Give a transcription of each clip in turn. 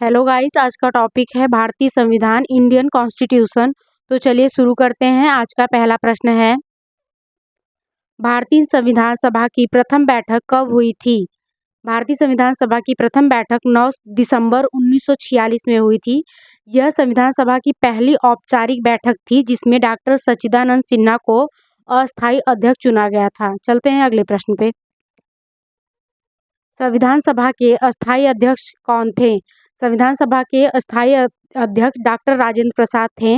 Hello guys, आज का topic है भारतीय संविधान, इंडियन कॉन्स्टिट्यूशन। तो चलिए शुरू करते हैं। आज का पहला प्रश्न है, भारतीय संविधान सभा की प्रथम बैठक कब हुई थी? भारतीय संविधान सभा की प्रथम बैठक 9 दिसंबर 1946 में हुई थी। यह संविधान सभा की पहली औपचारिक बैठक थी जिसमें डॉक्टर सच्चिदानंद सिन्हा को अस्थायी अध्यक्ष चुना गया था। चलते हैं अगले प्रश्न पे। संविधान सभा के अस्थायी अध्यक्ष कौन थे? संविधान सभा के अस्थायी अध्यक्ष डॉक्टर राजेंद्र प्रसाद थे,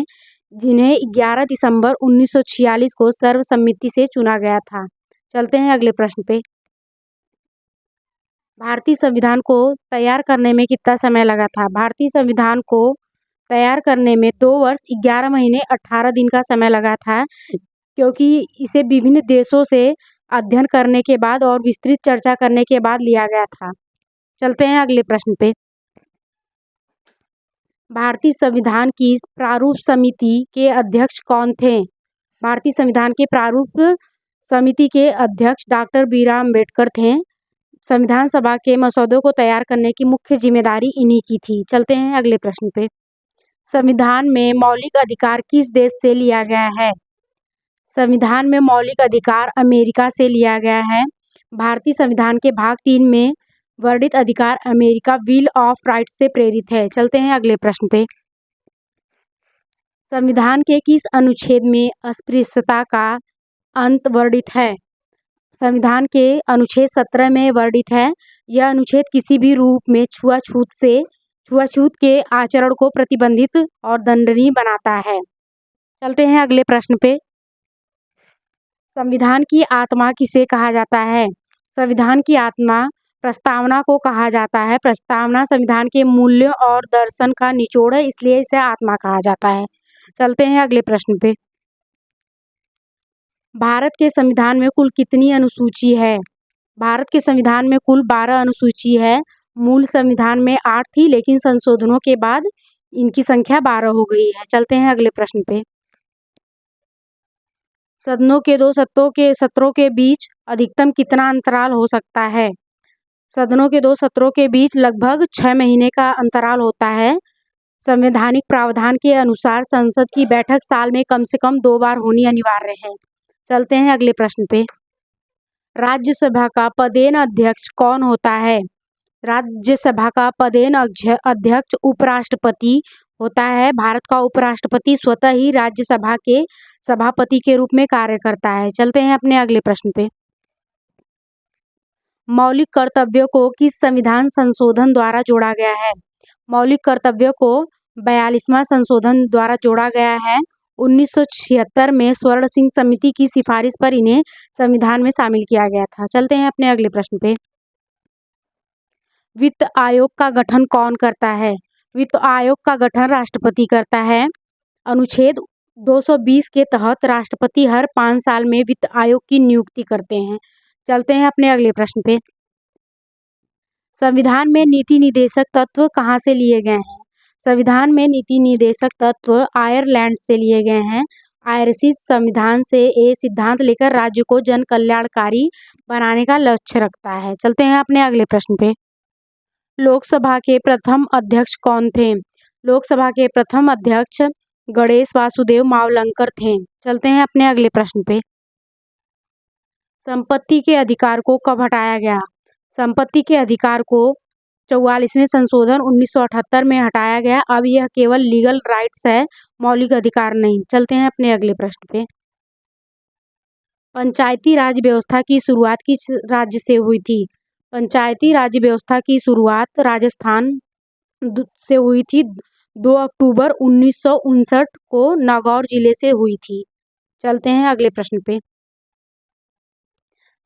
जिन्हें 11 दिसंबर 1946 को सर्वसम्मति से चुना गया था। चलते हैं अगले प्रश्न पे। भारतीय संविधान को तैयार करने में कितना समय लगा था? भारतीय संविधान को तैयार करने में 2 वर्ष 11 महीने 18 दिन का समय लगा था, क्योंकि इसे विभिन्न देशों से अध्ययन करने के बाद और विस्तृत चर्चा करने के बाद लिया गया था। चलते हैं अगले प्रश्न पे। भारतीय संविधान की प्रारूप समिति के अध्यक्ष कौन थे? भारतीय संविधान के प्रारूप समिति के अध्यक्ष डॉक्टर बी.आर. अम्बेडकर थे। संविधान सभा के मसौदों को तैयार करने की मुख्य जिम्मेदारी इन्हीं की थी। चलते हैं अगले प्रश्न पे। संविधान में मौलिक अधिकार किस देश से लिया गया है? संविधान में मौलिक अधिकार अमेरिका से लिया गया है। भारतीय संविधान के भाग 3 में वर्णित अधिकार अमेरिका बिल ऑफ राइट्स से प्रेरित है। चलते हैं अगले प्रश्न पे। संविधान के किस अनुच्छेद में अस्पृश्यता का अंत वर्णित है? संविधान के अनुच्छेद 17 में वर्णित है। यह अनुच्छेद किसी भी रूप में छुआछूत के आचरण को प्रतिबंधित और दंडनीय बनाता है। चलते हैं अगले प्रश्न पे। संविधान की आत्मा किसे कहा जाता है? संविधान की आत्मा प्रस्तावना को कहा जाता है। प्रस्तावना संविधान के मूल्यों और दर्शन का निचोड़ है, इसलिए इसे आत्मा कहा जाता है। चलते हैं अगले प्रश्न पे। भारत के संविधान में कुल कितनी अनुसूची है? भारत के संविधान में कुल 12 अनुसूची है। मूल संविधान में 8 थी, लेकिन संशोधनों के बाद इनकी संख्या 12 हो गई है। चलते हैं अगले प्रश्न पे। सदनों के 2 सत्रों के बीच अधिकतम कितना अंतराल हो सकता है? सदनों के 2 सत्रों के बीच लगभग 6 महीने का अंतराल होता है। संवैधानिक प्रावधान के अनुसार संसद की बैठक साल में कम से कम 2 बार होनी अनिवार्य है। चलते हैं अगले प्रश्न पे। राज्यसभा का पदेन अध्यक्ष कौन होता है? राज्यसभा का पदेन अध्यक्ष उपराष्ट्रपति होता है। भारत का उपराष्ट्रपति स्वतः ही राज्यसभा के सभापति के रूप में कार्य करता है। चलते हैं अपने अगले प्रश्न पे। मौलिक कर्तव्यों को किस संविधान संशोधन द्वारा जोड़ा गया है? मौलिक कर्तव्यों को 42वां संशोधन द्वारा जोड़ा गया है। 1976 में स्वर्ण सिंह समिति की सिफारिश पर इन्हें संविधान में शामिल किया गया था। चलते हैं अपने अगले प्रश्न पे। वित्त आयोग का गठन कौन करता है? वित्त आयोग का गठन राष्ट्रपति करता है। अनुच्छेद 220 के तहत राष्ट्रपति हर 5 साल में वित्त आयोग की नियुक्ति करते हैं। चलते हैं अपने अगले प्रश्न पे। संविधान में नीति निर्देशक तत्व कहाँ से लिए गए हैं? संविधान में नीति निर्देशक तत्व आयरलैंड से लिए गए हैं। आयरिश संविधान से ये सिद्धांत लेकर राज्य को जन कल्याणकारी बनाने का लक्ष्य रखता है। चलते हैं अपने अगले प्रश्न पे। लोकसभा के प्रथम अध्यक्ष कौन थे? लोकसभा के प्रथम अध्यक्ष गणेश वासुदेव मावलंकर थे। चलते हैं अपने अगले प्रश्न पे। संपत्ति के अधिकार को कब हटाया गया? संपत्ति के अधिकार को 44वें संशोधन 1978 में हटाया गया। अब यह केवल लीगल राइट्स है, मौलिक अधिकार नहीं। चलते हैं अपने अगले प्रश्न पे। पंचायती राज व्यवस्था की शुरुआत किस राज्य से हुई थी? पंचायती राज व्यवस्था की शुरुआत राजस्थान से हुई थी। 2 अक्टूबर 1959 को नागौर जिले से हुई थी। चलते हैं अगले प्रश्न पे।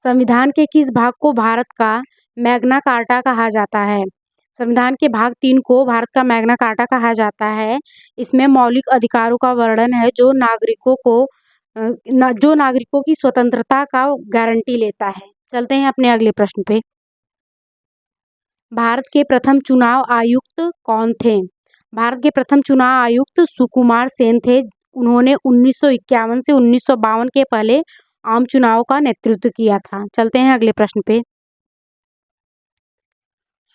संविधान के किस भाग को भारत का मैग्ना कार्टा कहा जाता है? संविधान के भाग 3 को भारत का मैग्ना कार्टा कहा जाता है। इसमें मौलिक अधिकारों का वर्णन है, जो नागरिकों की स्वतंत्रता का गारंटी लेता है। चलते हैं अपने अगले प्रश्न पे। भारत के प्रथम चुनाव आयुक्त कौन थे? भारत के प्रथम चुनाव आयुक्त सुकुमार सेन थे। उन्होंने 1951 से 1952 के पहले आम चुनाव का नेतृत्व किया था। चलते हैं अगले प्रश्न पे।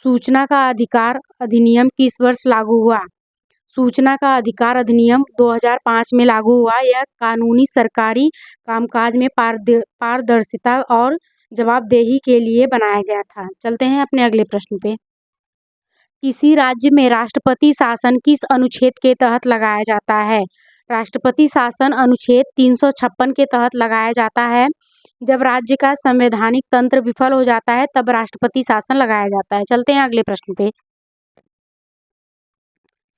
सूचना का अधिकार अधिनियम किस वर्ष लागू हुआ? सूचना का अधिकार अधिनियम 2005 में लागू हुआ। यह कानूनी सरकारी कामकाज में पारदर्शिता और जवाबदेही के लिए बनाया गया था। चलते हैं अपने अगले प्रश्न पे। किसी राज्य में राष्ट्रपति शासन किस अनुच्छेद के तहत लगाया जाता है? राष्ट्रपति शासन अनुच्छेद 356 के तहत लगाया जाता है। जब राज्य का संवैधानिक तंत्र विफल हो जाता है तब राष्ट्रपति शासन लगाया जाता है। चलते हैं अगले प्रश्न पे।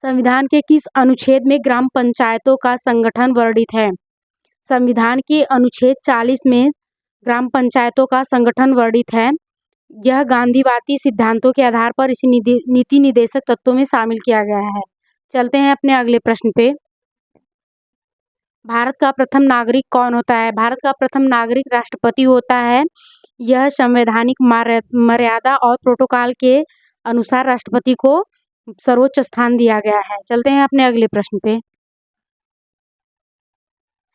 संविधान के किस अनुच्छेद में ग्राम पंचायतों का संगठन वर्णित है? संविधान के अनुच्छेद 40 में ग्राम पंचायतों का संगठन वर्णित है। यह गांधीवादी सिद्धांतों के आधार पर इसे नीति निर्देशक तत्वों में शामिल किया गया है। चलते हैं अपने अगले प्रश्न पे। भारत का प्रथम नागरिक कौन होता है? भारत का प्रथम नागरिक राष्ट्रपति होता है। यह संवैधानिक मर्यादा और प्रोटोकॉल के अनुसार राष्ट्रपति को सर्वोच्च स्थान दिया गया है। चलते हैं अपने अगले प्रश्न पे।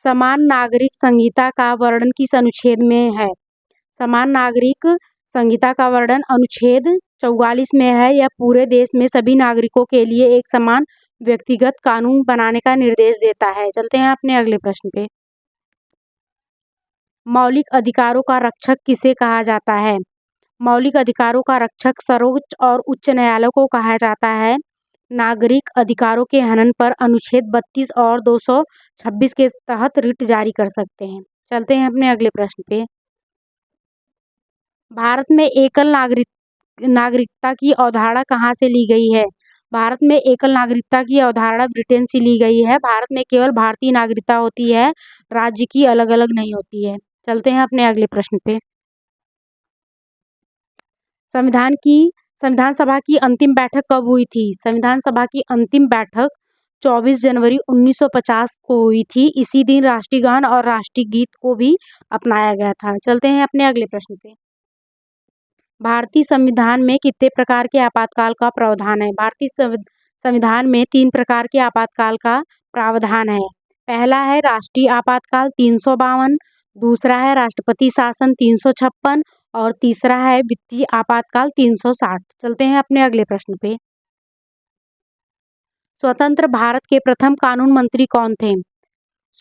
समान नागरिक संहिता का वर्णन किस अनुच्छेद में है? समान नागरिक संहिता का वर्णन अनुच्छेद 44 में है। यह पूरे देश में सभी नागरिकों के लिए एक समान व्यक्तिगत कानून बनाने का निर्देश देता है। चलते हैं अपने अगले प्रश्न पे। मौलिक अधिकारों का रक्षक किसे कहा जाता है? मौलिक अधिकारों का रक्षक सर्वोच्च और उच्च न्यायालय को कहा जाता है। नागरिक अधिकारों के हनन पर अनुच्छेद 32 और 226 के तहत रिट जारी कर सकते हैं। चलते हैं अपने अगले प्रश्न पे। भारत में एकल नागरिकता की अवधारणा कहाँ से ली गई है? भारत में एकल नागरिकता की अवधारणा ब्रिटेन से ली गई है। भारत में केवल भारतीय नागरिकता होती है, राज्य की अलग अलग नहीं होती है। चलते हैं अपने अगले प्रश्न पे। संविधान सभा की अंतिम बैठक कब हुई थी? संविधान सभा की अंतिम बैठक 24 जनवरी 1950 को हुई थी। इसी दिन राष्ट्रीय गान और राष्ट्रीय गीत को भी अपनाया गया था। चलते हैं अपने अगले प्रश्न पे। भारतीय संविधान में कितने प्रकार के आपातकाल का प्रावधान है? भारतीय संविधान में 3 प्रकार के आपातकाल का प्रावधान है। पहला है राष्ट्रीय आपातकाल 352, दूसरा है राष्ट्रपति शासन 356 और तीसरा है वित्तीय आपातकाल 360। चलते हैं अपने अगले प्रश्न पे। स्वतंत्र भारत के प्रथम कानून मंत्री कौन थे?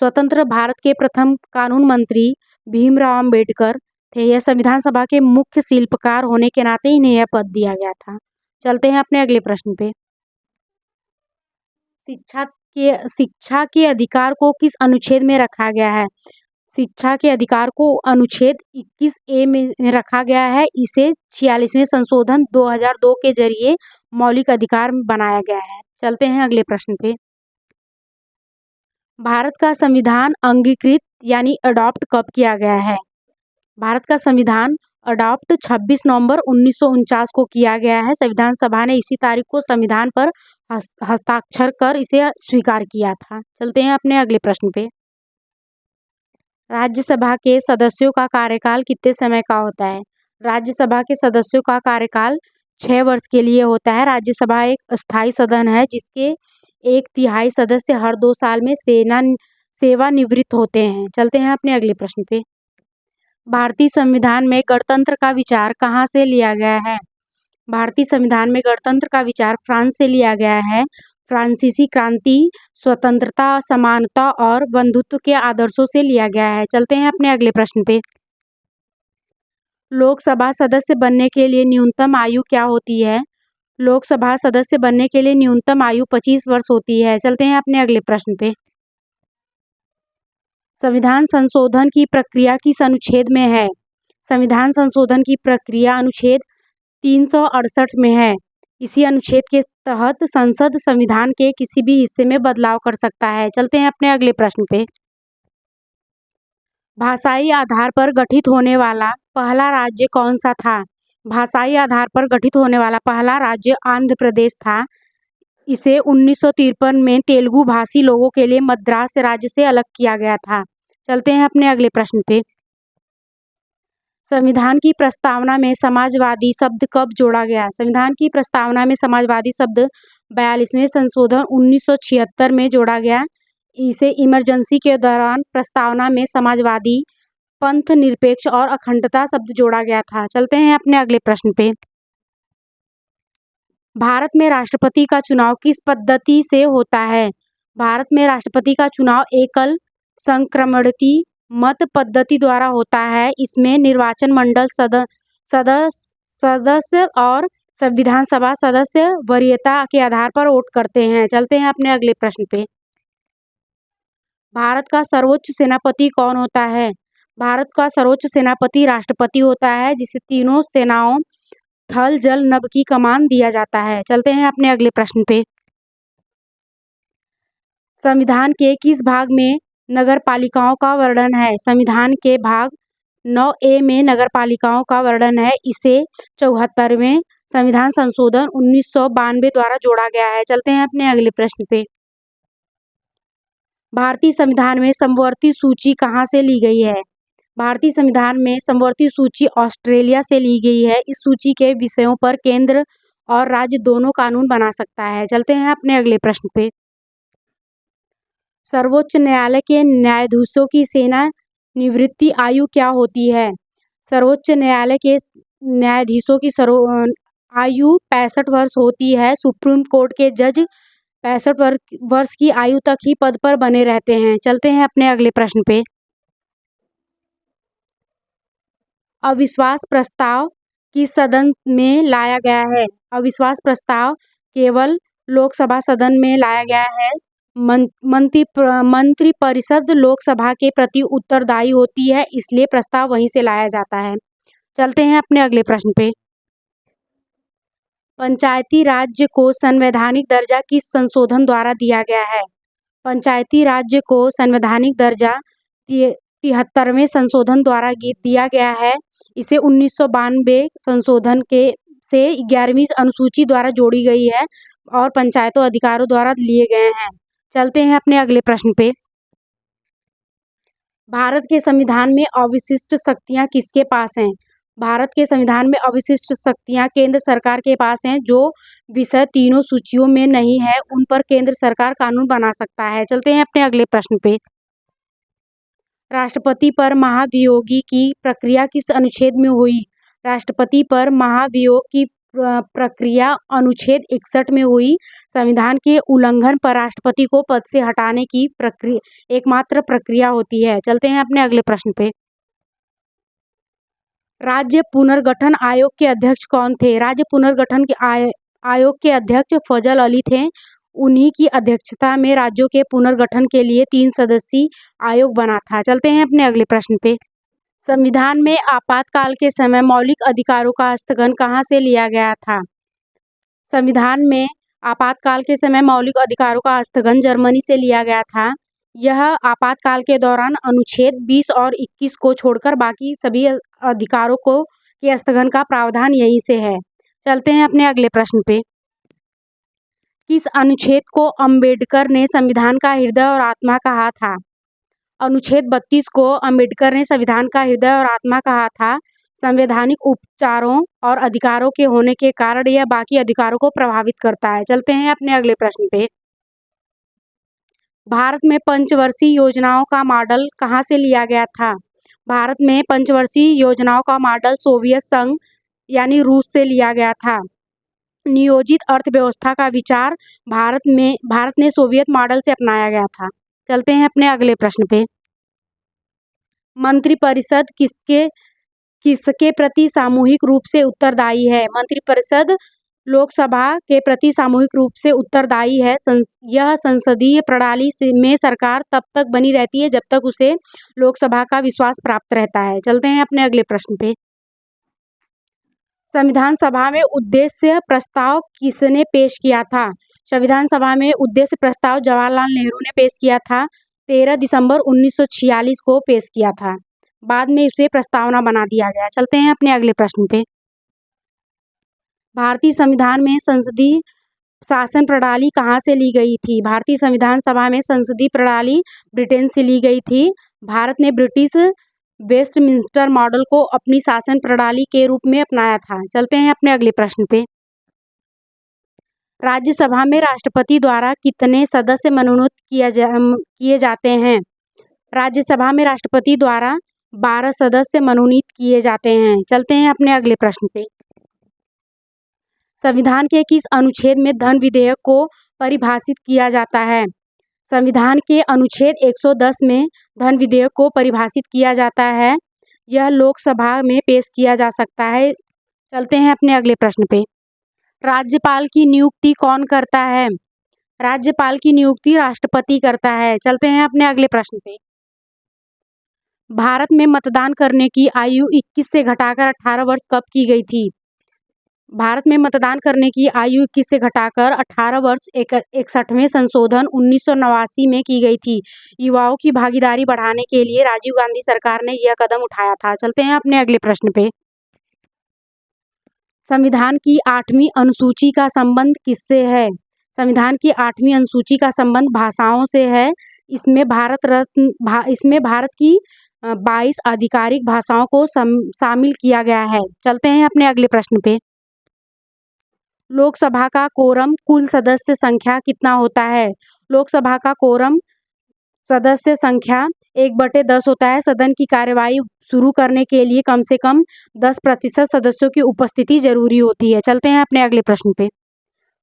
स्वतंत्र भारत के प्रथम कानून मंत्री भीमराव अम्बेडकर थे। यह संविधान सभा के मुख्य शिल्पकार होने के नाते इन्हें यह पद दिया गया था। चलते हैं अपने अगले प्रश्न पे। शिक्षा के अधिकार को किस अनुच्छेद में रखा गया है? शिक्षा के अधिकार को अनुच्छेद 21A में रखा गया है। इसे 46वें संशोधन 2002 के जरिए मौलिक अधिकार बनाया गया है। चलते हैं अगले प्रश्न पे। भारत का संविधान अंगीकृत यानी अडॉप्ट कब किया गया है? भारत का संविधान अडॉप्ट 26 नवंबर 1949 को किया गया है। संविधान सभा ने इसी तारीख को संविधान पर हस्ताक्षर कर इसे स्वीकार किया था। चलते हैं अपने अगले प्रश्न पे। राज्यसभा के सदस्यों का कार्यकाल कितने समय का होता है? राज्यसभा के सदस्यों का कार्यकाल 6 वर्ष के लिए होता है। राज्यसभा एक अस्थायी सदन है जिसके 1/3 सदस्य हर 2 साल में सेवानिवृत्त होते हैं। चलते हैं अपने अगले प्रश्न पे। भारतीय संविधान में गणतंत्र का विचार कहाँ से लिया गया है? भारतीय संविधान में गणतंत्र का विचार फ्रांस से लिया गया है। फ्रांसीसी क्रांति स्वतंत्रता, समानता और बंधुत्व के आदर्शों से लिया गया है। चलते हैं अपने अगले प्रश्न पे। लोकसभा सदस्य बनने के लिए न्यूनतम आयु क्या होती है? लोकसभा सदस्य बनने के लिए न्यूनतम आयु 25 वर्ष होती है। चलते हैं अपने अगले प्रश्न पे। संविधान संशोधन की प्रक्रिया किस अनुच्छेद में है? संविधान संशोधन की प्रक्रिया अनुच्छेद 368 में है। इसी अनुच्छेद के तहत संसद संविधान के किसी भी हिस्से में बदलाव कर सकता है। चलते हैं अपने अगले प्रश्न पे। भाषाई आधार पर गठित होने वाला पहला राज्य कौन सा था? भाषाई आधार पर गठित होने वाला पहला राज्य आंध्र प्रदेश था। इसे 1953 में तेलुगु भाषी लोगों के लिए मद्रास राज्य से अलग किया गया था। चलते हैं अपने अगले प्रश्न पे। संविधान की प्रस्तावना में समाजवादी शब्द कब जोड़ा गया? संविधान की प्रस्तावना में समाजवादी शब्द 42वें संशोधन 1976 में जोड़ा गया। इसे इमरजेंसी के दौरान प्रस्तावना में समाजवादी, पंथ निरपेक्ष और अखंडता शब्द जोड़ा गया था। चलते हैं अपने अगले प्रश्न पे। भारत में राष्ट्रपति का चुनाव किस पद्धति से होता है? भारत में राष्ट्रपति का चुनाव एकल संक्रमणित मत पद्धति द्वारा होता है। इसमें निर्वाचन मंडल सदस्य और विधानसभा सदस्य वरीयता के आधार पर वोट करते हैं। चलते हैं अपने अगले प्रश्न पे। भारत का सर्वोच्च सेनापति कौन होता है? भारत का सर्वोच्च सेनापति राष्ट्रपति होता है, जिसे तीनों सेनाओं थल, जल, नभ की कमान दिया जाता है। चलते हैं अपने अगले प्रश्न पे। संविधान के किस भाग में नगरपालिकाओं का वर्णन है? संविधान के भाग 9A में नगरपालिकाओं का वर्णन है। इसे 74वें संविधान संशोधन 1992 द्वारा जोड़ा गया है। चलते हैं अपने अगले प्रश्न पे। भारतीय संविधान में समवर्ती सूची कहाँ से ली गई है? भारतीय संविधान में समवर्ती सूची ऑस्ट्रेलिया से ली गई है। इस सूची के विषयों पर केंद्र और राज्य दोनों कानून बना सकता है। चलते हैं अपने अगले प्रश्न पे। सर्वोच्च न्यायालय के न्यायाधीशों की सेना निवृत्ति आयु क्या होती है? सर्वोच्च न्यायालय के न्यायाधीशों की आयु 65 वर्ष होती है। सुप्रीम कोर्ट के जज 65 वर्ष की आयु तक ही पद पर बने रहते हैं। चलते हैं अपने अगले प्रश्न पे। अविश्वास प्रस्ताव किस सदन में लाया गया है? अविश्वास प्रस्ताव केवल लोकसभा सदन में लाया गया है। मंत्रिपरिषद लोकसभा के प्रति उत्तरदायी होती है, इसलिए प्रस्ताव वहीं से लाया जाता है। चलते हैं अपने अगले प्रश्न पे। पंचायती राज्य को संवैधानिक दर्जा किस संशोधन द्वारा दिया गया है? पंचायती राज्य को संवैधानिक दर्जा 73वें संशोधन द्वारा दिया गया है। इसे 1992 संशोधन से 11वीं अनुसूची द्वारा जोड़ी गई है और पंचायतों अधिकारों द्वारा लिए गए हैं। चलते हैं अपने अगले प्रश्न पे। भारत के संविधान में अविशिष्ट शक्तियाँ किसके पास हैं? भारत के संविधान में अविशिष्ट शक्तियाँ केंद्र सरकार के पास हैं। जो विषय तीनों सूचियों में नहीं है, उन पर केंद्र सरकार कानून बना सकता है। चलते हैं अपने अगले प्रश्न पे। राष्ट्रपति पर महाभियोगी की प्रक्रिया किस अनुच्छेद में हुई? राष्ट्रपति पर महाभियोग की प्रक्रिया अनुच्छेद 61 में हुई। संविधान के उल्लंघन पर राष्ट्रपति को पद से हटाने की प्रक्रिया एकमात्र प्रक्रिया होती है। चलते हैं अपने अगले प्रश्न पे। राज्य पुनर्गठन आयोग के अध्यक्ष कौन थे? राज्य पुनर्गठन के आयोग के अध्यक्ष फजल अली थे। उन्हीं की अध्यक्षता में राज्यों के पुनर्गठन के लिए 3 सदस्यीय आयोग बना था। चलते हैं अपने अगले प्रश्न पे। संविधान में आपातकाल के समय मौलिक अधिकारों का स्थगन कहाँ से लिया गया था? संविधान में आपातकाल के समय मौलिक अधिकारों का स्थगन जर्मनी से लिया गया था। यह आपातकाल के दौरान अनुच्छेद 20 और 21 को छोड़कर बाकी सभी अधिकारों के स्थगन का प्रावधान यहीं से है। चलते हैं अपने अगले प्रश्न पे। किस अनुच्छेद को अंबेडकर ने संविधान का हृदय और आत्मा कहा था? अनुच्छेद 32 को अंबेडकर ने संविधान का हृदय और आत्मा कहा था। संवैधानिक उपचारों और अधिकारों के होने के कारण यह बाकी अधिकारों को प्रभावित करता है। चलते हैं अपने अगले प्रश्न पे। भारत में पंचवर्षीय योजनाओं का मॉडल कहाँ से लिया गया था? भारत में पंचवर्षीय योजनाओं का मॉडल सोवियत संघ यानी रूस से लिया गया था। नियोजित अर्थव्यवस्था का विचार भारत ने सोवियत मॉडल से अपनाया गया था। चलते हैं अपने अगले प्रश्न पे। मंत्रिपरिषद किसके प्रति सामूहिक रूप से उत्तरदायी है? मंत्रिपरिषद लोकसभा के प्रति सामूहिक रूप से उत्तरदायी है। यह संसदीय प्रणाली में सरकार तब तक बनी रहती है जब तक उसे लोकसभा का विश्वास प्राप्त रहता है। चलते हैं अपने अगले प्रश्न पे। संविधान सभा में उद्देश्य प्रस्ताव किसने पेश किया था? संविधान सभा में उद्देश्य प्रस्ताव जवाहरलाल नेहरू ने पेश किया था। 13 दिसंबर 1946 को पेश किया था। बाद में उसे प्रस्तावना बना दिया गया। चलते हैं अपने अगले प्रश्न पे। भारतीय संविधान में संसदीय शासन प्रणाली कहाँ से ली गई थी? भारतीय संविधान सभा में संसदीय प्रणाली ब्रिटेन से ली गई थी। भारत ने ब्रिटिश वेस्टमिंस्टर मॉडल को अपनी शासन प्रणाली के रूप में अपनाया था। चलते हैं अपने अगले प्रश्न पे। राज्यसभा में राष्ट्रपति द्वारा कितने सदस्य मनोनीत किए जाते हैं? राज्यसभा में राष्ट्रपति द्वारा 12 सदस्य मनोनीत किए जाते हैं। चलते हैं अपने अगले प्रश्न पे। संविधान के किस अनुच्छेद में धन विधेयक को परिभाषित किया जाता है? संविधान के अनुच्छेद 110 में धन विधेयक को परिभाषित किया जाता है। यह लोकसभा में पेश किया जा सकता है। चलते हैं अपने अगले प्रश्न पे। राज्यपाल की नियुक्ति कौन करता है? राज्यपाल की नियुक्ति राष्ट्रपति करता है। चलते हैं अपने अगले प्रश्न पे। भारत में मतदान करने की आयु 21 से घटाकर 18 वर्ष कब की गई थी? भारत में मतदान करने की आयु 21 से घटाकर 18 वर्ष 61वें संशोधन 1989 में की गई थी। युवाओं की भागीदारी बढ़ाने के लिए राजीव गांधी सरकार ने यह कदम उठाया था। चलते हैं अपने अगले प्रश्न पे। संविधान की 8वीं अनुसूची का संबंध किससे है? संविधान की 8वीं अनुसूची का संबंध भाषाओं से है। इसमें भारत की 22 आधिकारिक भाषाओं को शामिल किया गया है। चलते हैं अपने अगले प्रश्न पे। लोकसभा का कोरम कुल सदस्य संख्या कितना होता है? लोकसभा का कोरम सदस्य संख्या 1/10 होता है। सदन की कार्यवाही शुरू करने के लिए कम से कम 10% सदस्यों की उपस्थिति जरूरी होती है। चलते हैं अपने अगले प्रश्न पे।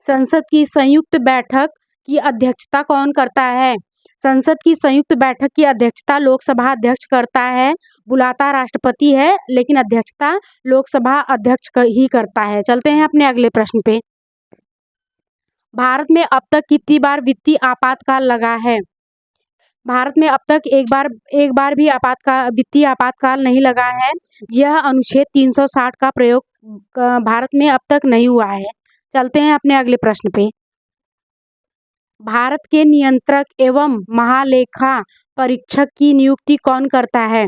संसद की संयुक्त बैठक की अध्यक्षता कौन करता है? संसद की संयुक्त बैठक की अध्यक्षता लोकसभा अध्यक्ष करता है। बुलाता राष्ट्रपति है, लेकिन अध्यक्षता लोकसभा अध्यक्ष ही करता है। चलते हैं अपने अगले प्रश्न पे। भारत में अब तक कितनी बार वित्तीय आपातकाल लगा है? भारत में अब तक एक बार भी वित्तीय आपातकाल नहीं लगा है। यह अनुच्छेद 360 का प्रयोग भारत में अब तक नहीं हुआ है। चलते हैं अपने अगले प्रश्न पे। भारत के नियंत्रक एवं महालेखा परीक्षक की नियुक्ति कौन करता है?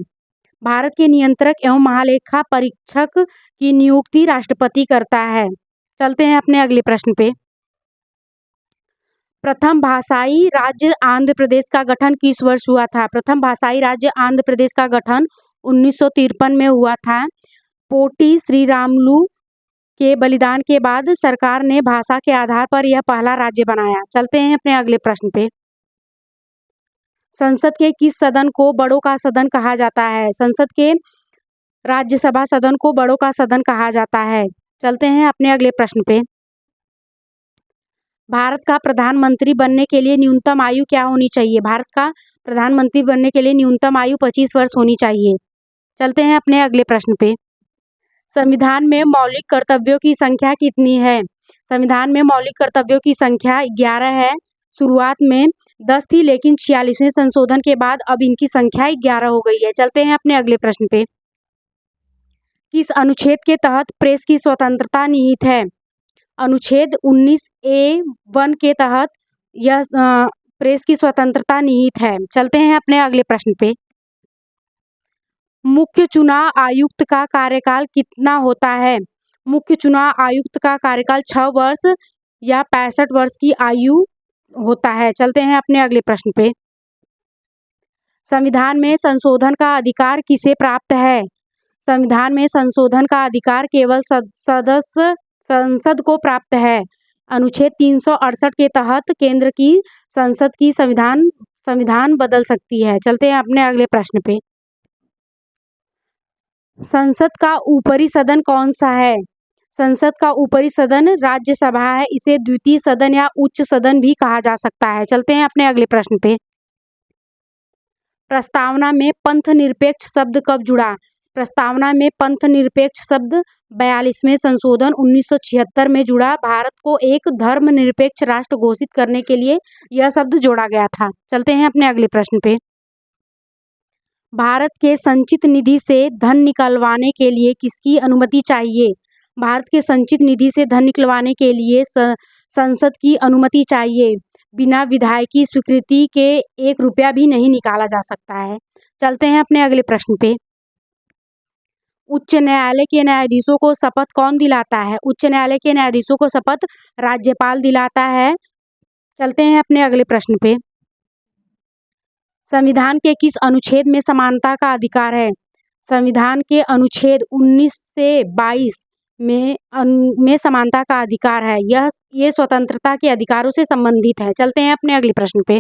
भारत के नियंत्रक एवं महालेखा परीक्षक की नियुक्ति राष्ट्रपति करता है। चलते हैं अपने अगले प्रश्न पे। प्रथम भाषाई राज्य आंध्र प्रदेश का गठन किस वर्ष हुआ था? प्रथम भाषाई राज्य आंध्र प्रदेश का गठन 1953 में हुआ था। पोटी श्रीरामुलु के बलिदान के बाद सरकार ने भाषा के आधार पर यह पहला राज्य बनाया। चलते हैं अपने अगले प्रश्न पे। संसद के किस सदन को बड़ों का सदन कहा जाता है? संसद के राज्यसभा सदन को बड़ों का सदन कहा जाता है। चलते हैं अपने अगले प्रश्न पे। भारत का प्रधानमंत्री बनने के लिए न्यूनतम आयु क्या होनी चाहिए? भारत का प्रधानमंत्री बनने के लिए न्यूनतम आयु 25 वर्ष होनी चाहिए। चलते हैं अपने अगले प्रश्न पे। संविधान में मौलिक कर्तव्यों की संख्या कितनी है? संविधान में मौलिक कर्तव्यों की संख्या 11 है। शुरुआत में 10 थी, लेकिन 46वें संशोधन के बाद अब इनकी संख्या 11 हो गई है। चलते हैं अपने अगले प्रश्न पे। किस अनुच्छेद के तहत प्रेस की स्वतंत्रता निहित है? अनुच्छेद 19A(1) के तहत यह प्रेस की स्वतंत्रता निहित है। चलते हैं अपने अगले प्रश्न पे। मुख्य चुनाव आयुक्त का कार्यकाल कितना होता है? मुख्य चुनाव आयुक्त का कार्यकाल 6 वर्ष या 65 वर्ष की आयु होता है। चलते हैं अपने अगले प्रश्न पे। संविधान में संशोधन का अधिकार किसे प्राप्त है? संविधान में संशोधन का अधिकार केवल संसद को प्राप्त है। अनुच्छेद 368 के तहत केंद्र की संसद की संविधान बदल सकती है। चलते हैं अपने अगले प्रश्न पे। संसद का ऊपरी सदन कौन सा है? संसद का ऊपरी सदन राज्यसभा है। इसे द्वितीय सदन या उच्च सदन भी कहा जा सकता है। चलते हैं अपने अगले प्रश्न पे। प्रस्तावना में पंथ निरपेक्ष शब्द कब जुड़ा? प्रस्तावना में पंथ निरपेक्ष शब्द 42वें संशोधन 1976 में जुड़ा। भारत को एक धर्मनिरपेक्ष राष्ट्र घोषित करने के लिए यह शब्द जोड़ा गया था। चलते हैं अपने अगले प्रश्न पे। भारत के संचित निधि से धन निकलवाने के लिए किसकी अनुमति चाहिए? भारत के संचित निधि से धन निकलवाने के लिए संसद की अनुमति चाहिए। बिना विधायकी स्वीकृति के 1 रुपया भी नहीं निकाला जा सकता है। चलते हैं अपने अगले प्रश्न पे। उच्च न्यायालय के न्यायाधीशों को शपथ कौन दिलाता है? उच्च न्यायालय के न्यायाधीशों को शपथ राज्यपाल दिलाता है। चलते हैं अपने अगले प्रश्न पे। संविधान के किस अनुच्छेद में समानता का अधिकार है? संविधान के अनुच्छेद 19 से 22 में समानता का अधिकार है। ये स्वतंत्रता के अधिकारों से संबंधित है। चलते हैं अपने अगले प्रश्न पे।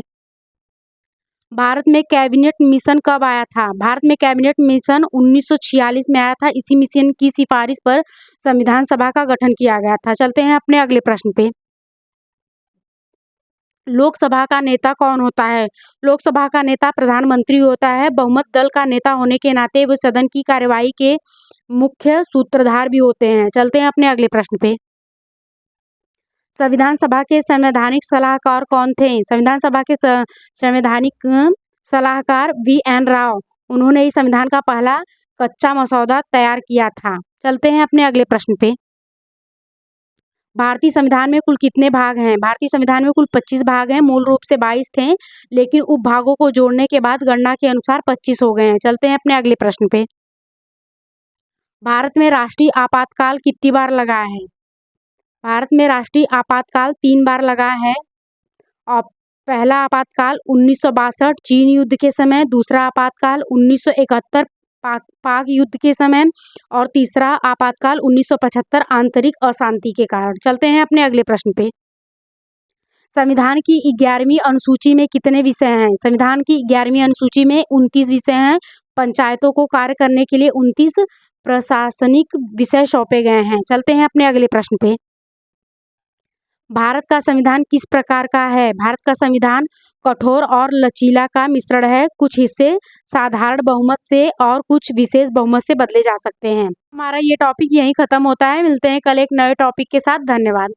भारत में कैबिनेट मिशन कब आया था? भारत में कैबिनेट मिशन 1946 में आया था। इसी मिशन की सिफारिश पर संविधान सभा का गठन किया गया था। चलते हैं अपने अगले प्रश्न पे। लोकसभा का नेता कौन होता है? लोकसभा का नेता प्रधानमंत्री होता है। बहुमत दल का नेता होने के नाते वो सदन की कार्यवाही के मुख्य सूत्रधार भी होते हैं। चलते हैं अपने अगले प्रश्न पे। संविधान सभा के संवैधानिक सलाहकार कौन थे? संविधान सभा के संवैधानिक सलाहकार VN राव। उन्होंने इस संविधान का पहला कच्चा मसौदा तैयार किया था। चलते हैं अपने अगले प्रश्न पे। भारतीय संविधान में कुल कितने भाग हैं? भारतीय संविधान में कुल 25 भाग हैं। मूल रूप से 22 थे, लेकिन उपभागों को जोड़ने के बाद गणना के अनुसार 25 हो गए हैं। चलते हैं अपने अगले प्रश्न पे। भारत में राष्ट्रीय आपातकाल कितनी बार लगा है? भारत में राष्ट्रीय आपातकाल 3 बार लगा है। और पहला आपातकाल 1962 चीन युद्ध के समय, दूसरा आपातकाल 1971 पाक युद्ध के समय और तीसरा आपातकाल 1975 आंतरिक अशांति के कारण। चलते हैं अपने अगले प्रश्न पे। संविधान की 11वीं अनुसूची में कितने विषय हैं? संविधान की 11वीं अनुसूची में 29 विषय हैं। पंचायतों को कार्य करने के लिए 29 प्रशासनिक विषय सौंपे गए हैं। चलते हैं अपने अगले प्रश्न पे। भारत का संविधान किस प्रकार का है? भारत का संविधान कठोर और लचीला का मिश्रण है। कुछ हिस्से साधारण बहुमत से और कुछ विशेष बहुमत से बदले जा सकते हैं। हमारा ये टॉपिक यहीं खत्म होता है। मिलते हैं कल एक नए टॉपिक के साथ। धन्यवाद।